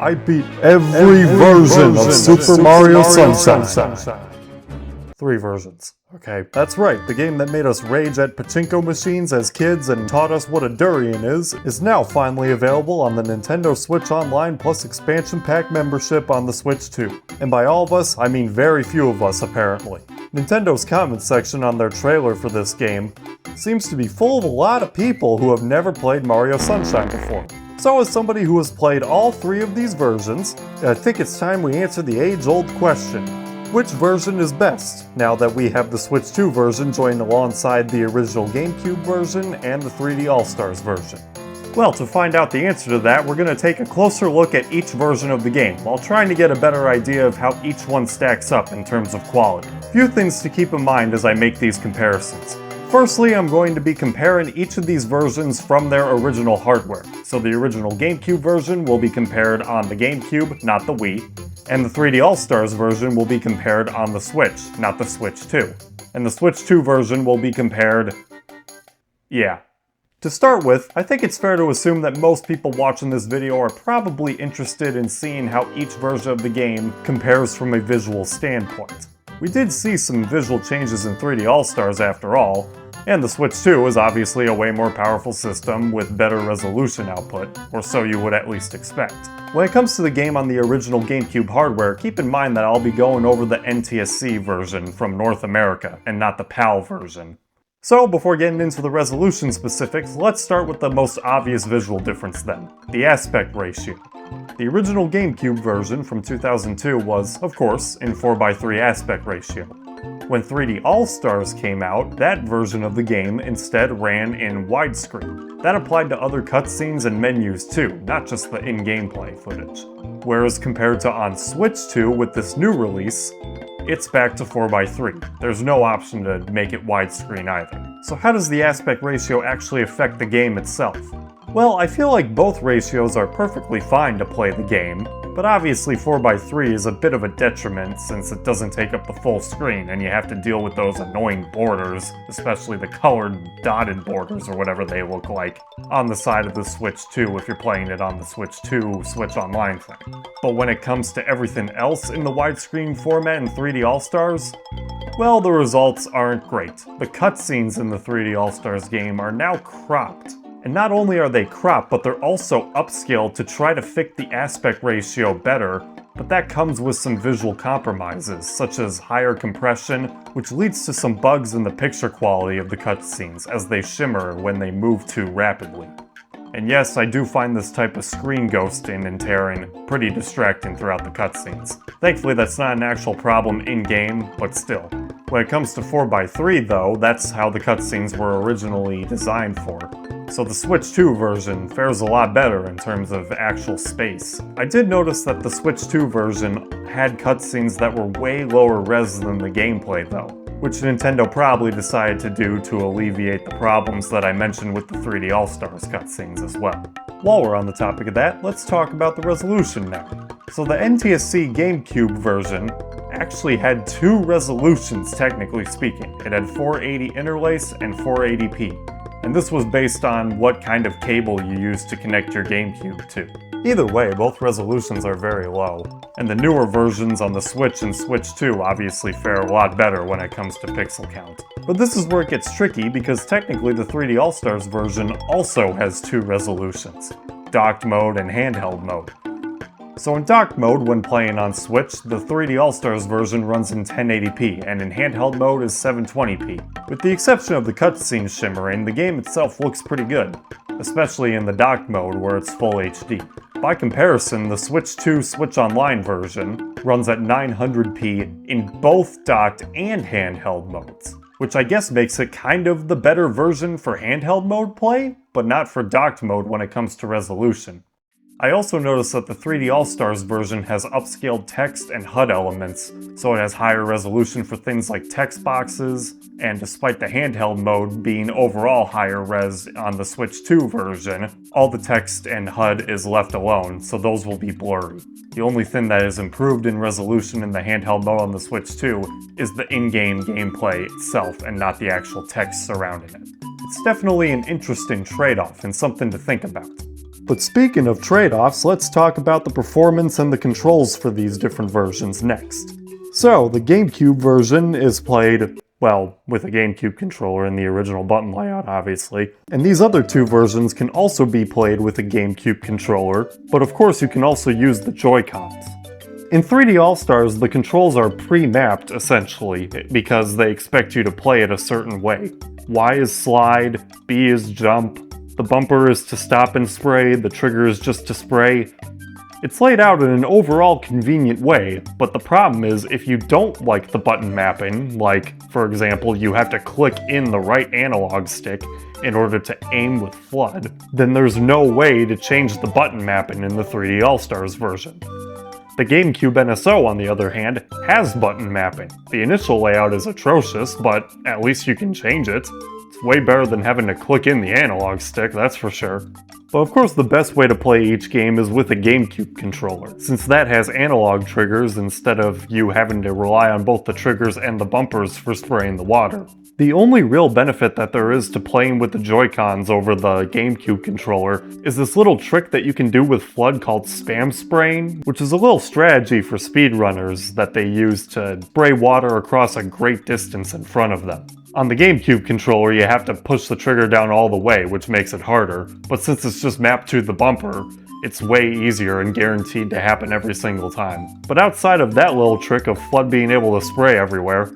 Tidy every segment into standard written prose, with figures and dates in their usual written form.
I beat every version of Super Mario Sunshine. 3 versions. Okay, that's right, the game that made us rage at pachinko machines as kids and taught us what a durian is now finally available on the Nintendo Switch Online Plus Expansion Pack membership on the Switch 2. And by all of us, I mean very few of us apparently. Nintendo's comment section on their trailer for this game seems to be full of a lot of people who have never played Mario Sunshine before. So as somebody who has played all 3 of these versions, I think it's time we answer the age-old question. Which version is best, now that we have the Switch 2 version joined alongside the original GameCube version and the 3D All-Stars version? Well, to find out the answer to that, we're going to take a closer look at each version of the game, while trying to get a better idea of how each one stacks up in terms of quality. Few things to keep in mind as I make these comparisons. Firstly, I'm going to be comparing each of these versions from their original hardware. So the original GameCube version will be compared on the GameCube, not the Wii, and the 3D All-Stars version will be compared on the Switch, not the Switch 2. And the Switch 2 version will be compared... yeah. To start with, I think it's fair to assume that most people watching this video are probably interested in seeing how each version of the game compares from a visual standpoint. We did see some visual changes in 3D All-Stars after all, and the Switch 2 is obviously a way more powerful system with better resolution output, or so you would at least expect. When it comes to the game on the original GameCube hardware, keep in mind that I'll be going over the NTSC version from North America, and not the PAL version. So before getting into the resolution specifics, let's start with the most obvious visual difference then, the aspect ratio. The original GameCube version from 2002 was, of course, in 4:3 aspect ratio. When 3D All-Stars came out, that version of the game instead ran in widescreen. That applied to other cutscenes and menus too, not just the in-gameplay footage. Whereas compared to on Switch 2 with this new release, it's back to 4:3. There's no option to make it widescreen either. So how does the aspect ratio actually affect the game itself? Well, I feel like both ratios are perfectly fine to play the game, but obviously 4:3 is a bit of a detriment since it doesn't take up the full screen and you have to deal with those annoying borders, especially the colored dotted borders or whatever they look like, on the side of the Switch 2 if you're playing it on the Switch 2 Switch Online thing. But when it comes to everything else in the widescreen format in 3D All-Stars, well, the results aren't great. The cutscenes in the 3D All-Stars game are now cropped. And not only are they cropped, but they're also upscaled to try to fit the aspect ratio better, but that comes with some visual compromises, such as higher compression, which leads to some bugs in the picture quality of the cutscenes as they shimmer when they move too rapidly. And yes, I do find this type of screen ghosting and tearing pretty distracting throughout the cutscenes. Thankfully that's not an actual problem in-game, but still. When it comes to 4:3 though, that's how the cutscenes were originally designed for. So the Switch 2 version fares a lot better in terms of actual space. I did notice that the Switch 2 version had cutscenes that were way lower res than the gameplay though, which Nintendo probably decided to do to alleviate the problems that I mentioned with the 3D All-Stars cutscenes as well. While we're on the topic of that, let's talk about the resolution now. So the NTSC GameCube version actually had 2 resolutions technically speaking. It had 480 interlace and 480p. And this was based on what kind of cable you use to connect your GameCube to. Either way, both resolutions are very low, and the newer versions on the Switch and Switch 2 obviously fare a lot better when it comes to pixel count. But this is where it gets tricky because technically the 3D All-Stars version also has 2 resolutions, docked mode and handheld mode. So in docked mode, when playing on Switch, the 3D All-Stars version runs in 1080p, and in handheld mode is 720p. With the exception of the cutscenes shimmering, the game itself looks pretty good, especially in the docked mode where it's full HD. By comparison, the Switch 2 Switch Online version runs at 900p in both docked and handheld modes, which I guess makes it kind of the better version for handheld mode play, but not for docked mode when it comes to resolution. I also noticed that the 3D All-Stars version has upscaled text and HUD elements, so it has higher resolution for things like text boxes, and despite the handheld mode being overall higher res on the Switch 2 version, all the text and HUD is left alone, so those will be blurry. The only thing that is improved in resolution in the handheld mode on the Switch 2 is the in-game gameplay itself and not the actual text surrounding it. It's definitely an interesting trade-off and something to think about. But speaking of trade-offs, let's talk about the performance and the controls for these different versions next. So, the GameCube version is played, well, with a GameCube controller and the original button layout, obviously. And these other two versions can also be played with a GameCube controller, but of course you can also use the Joy-Cons. In 3D All-Stars, the controls are pre-mapped, essentially, because they expect you to play it a certain way. Y is slide, B is jump, the bumper is to stop and spray, the trigger is just to spray. It's laid out in an overall convenient way, but the problem is if you don't like the button mapping, like, for example, you have to click in the right analog stick in order to aim with FLUDD, then there's no way to change the button mapping in the 3D All-Stars version. The GameCube NSO, on the other hand, has button mapping. The initial layout is atrocious, but at least you can change it. It's way better than having to click in the analog stick, that's for sure. But of course the best way to play each game is with a GameCube controller, since that has analog triggers instead of you having to rely on both the triggers and the bumpers for spraying the water. The only real benefit that there is to playing with the Joy-Cons over the GameCube controller is this little trick that you can do with FLUDD called spam spraying, which is a little strategy for speedrunners that they use to spray water across a great distance in front of them. On the GameCube controller, you have to push the trigger down all the way, which makes it harder, but since it's just mapped to the bumper, it's way easier and guaranteed to happen every single time. But outside of that little trick of FLUDD being able to spray everywhere,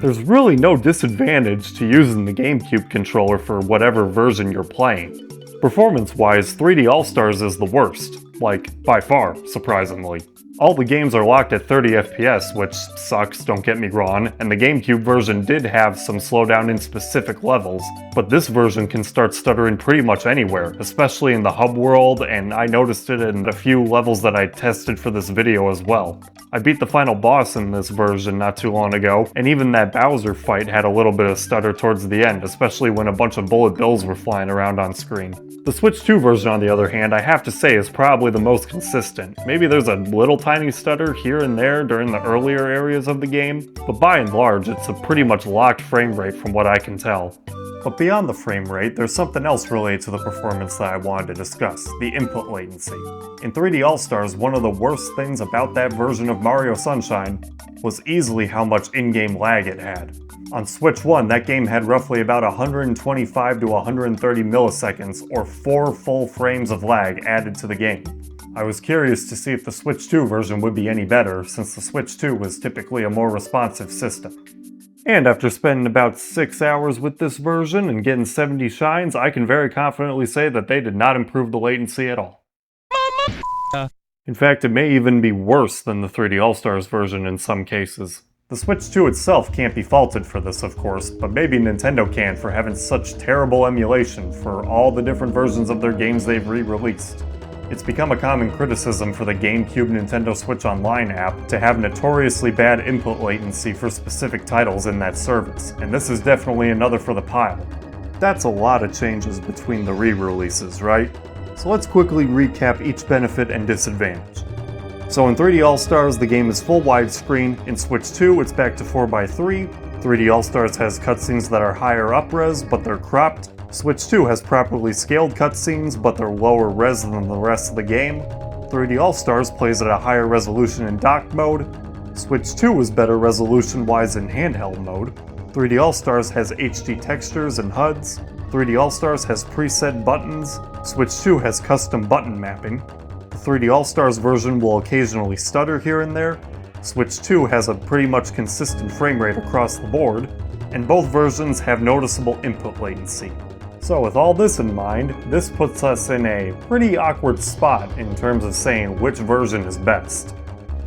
there's really no disadvantage to using the GameCube controller for whatever version you're playing. Performance-wise, 3D All-Stars is the worst, like, by far, surprisingly. All the games are locked at 30 FPS, which sucks, don't get me wrong, and the GameCube version did have some slowdown in specific levels, but this version can start stuttering pretty much anywhere, especially in the hub world, and I noticed it in a few levels that I tested for this video as well. I beat the final boss in this version not too long ago, and even that Bowser fight had a little bit of stutter towards the end, especially when a bunch of bullet bills were flying around on screen. The Switch 2 version, on the other hand, I have to say is probably the most consistent. Maybe there's a little tiny stutter here and there during the earlier areas of the game, but by and large, it's a pretty much locked frame rate from what I can tell. But beyond the frame rate, there's something else related to the performance that I wanted to discuss, the input latency. In 3D All-Stars, one of the worst things about that version of Mario Sunshine was easily how much in-game lag it had. On Switch 1, that game had roughly about 125 to 130 milliseconds, or 4 full frames of lag added to the game. I was curious to see if the Switch 2 version would be any better, since the Switch 2 was typically a more responsive system. And after spending about 6 hours with this version and getting 70 shines, I can very confidently say that they did not improve the latency at all. In fact, it may even be worse than the 3D All-Stars version in some cases. The Switch 2 itself can't be faulted for this, of course, but maybe Nintendo can for having such terrible emulation for all the different versions of their games they've re-released. It's become a common criticism for the GameCube Nintendo Switch Online app to have notoriously bad input latency for specific titles in that service, and this is definitely another for the pile. That's a lot of changes between the re-releases, right? So let's quickly recap each benefit and disadvantage. So in 3D All-Stars, the game is full widescreen. In Switch 2, it's back to 4x3. 3D All-Stars has cutscenes that are higher up-res, but they're cropped. Switch 2 has properly scaled cutscenes, but they're lower res than the rest of the game. 3D All-Stars plays at a higher resolution in docked mode. Switch 2 is better resolution-wise in handheld mode. 3D All-Stars has HD textures and HUDs. 3D All-Stars has preset buttons. Switch 2 has custom button mapping. The 3D All-Stars version will occasionally stutter here and there. Switch 2 has a pretty much consistent frame rate across the board, and both versions have noticeable input latency. So with all this in mind, this puts us in a pretty awkward spot in terms of saying which version is best.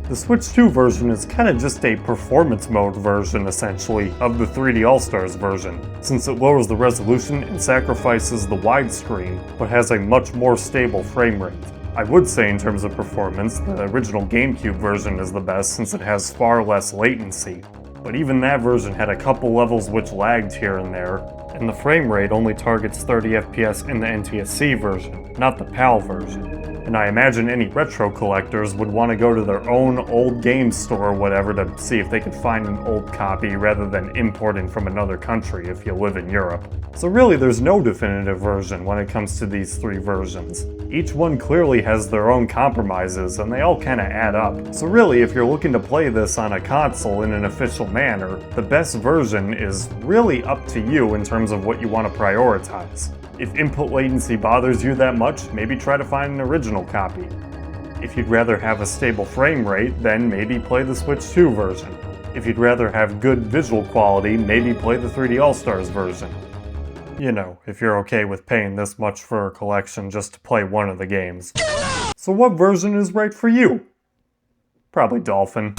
The Switch 2 version is kinda just a performance mode version, essentially, of the 3D All-Stars version, since it lowers the resolution and sacrifices the widescreen, but has a much more stable frame rate. I would say in terms of performance, the original GameCube version is the best since it has far less latency, but even that version had a couple levels which lagged here and there, and the frame rate only targets 30 FPS in the NTSC version, not the PAL version. And I imagine any retro collectors would want to go to their own old game store or whatever to see if they could find an old copy rather than importing from another country if you live in Europe. So really there's no definitive version when it comes to these three versions. Each one clearly has their own compromises and they all kinda add up. So really if you're looking to play this on a console in an official manner, the best version is really up to you in terms of what you want to prioritize. If input latency bothers you that much, maybe try to find an original copy. If you'd rather have a stable frame rate, then maybe play the Switch 2 version. If you'd rather have good visual quality, maybe play the 3D All-Stars version. You know, if you're okay with paying this much for a collection just to play one of the games. So what version is right for you? Probably Dolphin.